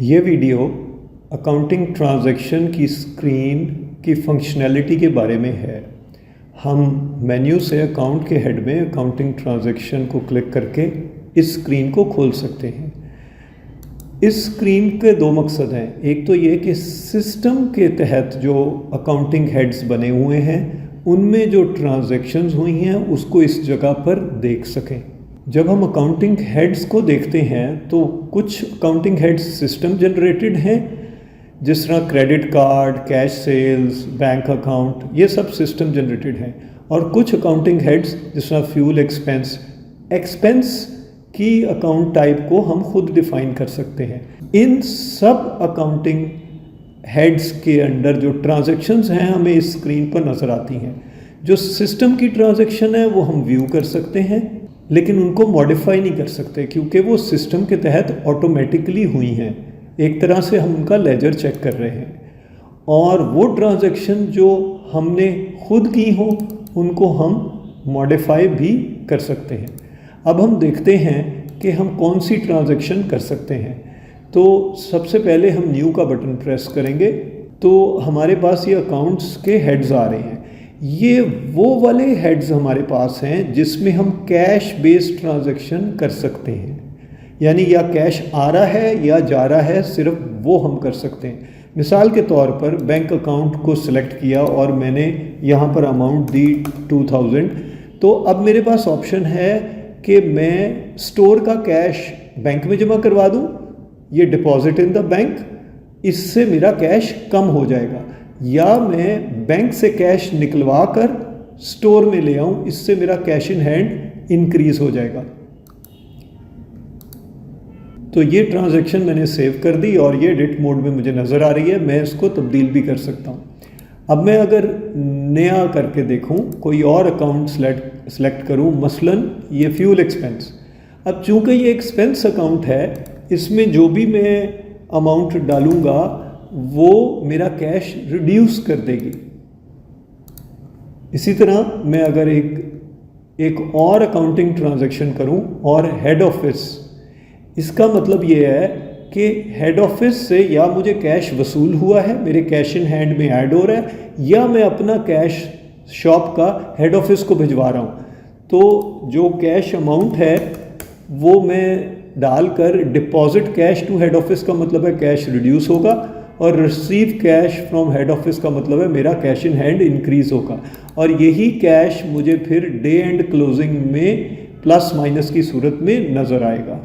ये video accounting transaction की screen की फंक्शनैलिटी के बारे में है। हम मेन्यू से अकाउंट के हेड में अकाउंटिंग ट्रांजैक्शन को क्लिक करके इस स्क्रीन को खोल सकते हैं। इस स्क्रीन के दो मकसद हैं। एक तो ये कि सिस्टम के तहत जो अकाउंटिंग हेड्स बने हुए हैं उनमें जो ट्रांजैक्शंस हुई हैं उसको इस जगह पर देख सकें। जब हम अकाउंटिंग हेड्स को देखते हैं तो कुछ अकाउंटिंग हेड्स सिस्टम जनरेटेड हैं, जिस तरह credit card, cash sales, bank account, ये सब सिस्टम जनरेटेड हैं। और कुछ अकाउंटिंग हेड्स जिस तरह फ्यूल एक्सपेंस की अकाउंट टाइप को हम खुद डिफाइन कर सकते हैं। इन सब अकाउंटिंग हेड्स के अंडर जो ट्रांजैक्शंस हैं हमें इस स्क्रीन पर नज़र आती हैं। जो सिस्टम की ट्रांजैक्शन है वो हम व्यू कर सकते हैं, लेकिन उनको मॉडिफाई नहीं कर सकते क्योंकि वो सिस्टम के तहत ऑटोमेटिकली हुई हैं। एक तरह से हम उनका लेजर चेक कर रहे हैं, और वो ट्रांजैक्शन जो हमने खुद की हो उनको हम मॉडिफाई भी कर सकते हैं। अब हम देखते हैं कि हम कौन सी ट्रांजैक्शन कर सकते हैं। तो सबसे पहले हम न्यू का बटन प्रेस करेंगे तो हमारे पास ये अकाउंट्स के हेड्स आ रहे हैं। ये वो वाले हेड्स हमारे पास हैं जिसमें हम कैश बेस्ड ट्रांजैक्शन कर सकते हैं, यानी या कैश आ रहा है या जा रहा है, सिर्फ वो हम कर सकते हैं। मिसाल के तौर पर बैंक अकाउंट को सिलेक्ट किया और मैंने यहाँ पर अमाउंट दी 2000, तो अब मेरे पास ऑप्शन है कि मैं स्टोर का कैश बैंक में जमा करवा दूँ, ये डिपॉजिट इन द बैंक, इससे मेरा कैश कम हो जाएगा, या मैं बैंक से कैश निकलवा कर स्टोर में ले आऊँ, इससे मेरा कैश इन हैंड इंक्रीज हो जाएगा। तो ये ट्रांजैक्शन मैंने सेव कर दी और ये एडिट मोड में मुझे नज़र आ रही है। मैं इसको तब्दील भी कर सकता हूँ। अब मैं अगर नया करके देखूँ, कोई और अकाउंट सेलेक्ट करूँ, मसलन ये फ्यूल एक्सपेंस। अब चूँकि ये एक्सपेंस अकाउंट है, इसमें जो भी मैं अमाउंट डालूँगा वो मेरा कैश रिड्यूस कर देगी। इसी तरह मैं अगर एक और अकाउंटिंग ट्रांजैक्शन करूं और हेड ऑफिस, इसका मतलब ये है कि हेड ऑफिस से या मुझे कैश वसूल हुआ है, मेरे कैश इन हैंड में ऐड हो रहा है, या मैं अपना कैश शॉप का हेड ऑफिस को भिजवा रहा हूँ। तो जो कैश अमाउंट है वो मैं डालकर deposit cash to head office का मतलब है कैश रिड्यूस होगा, और receive cash from head office का मतलब है मेरा कैश इन हैंड इंक्रीज होगा। और यही कैश मुझे फिर डे एंड क्लोजिंग में प्लस माइनस की सूरत में नज़र आएगा।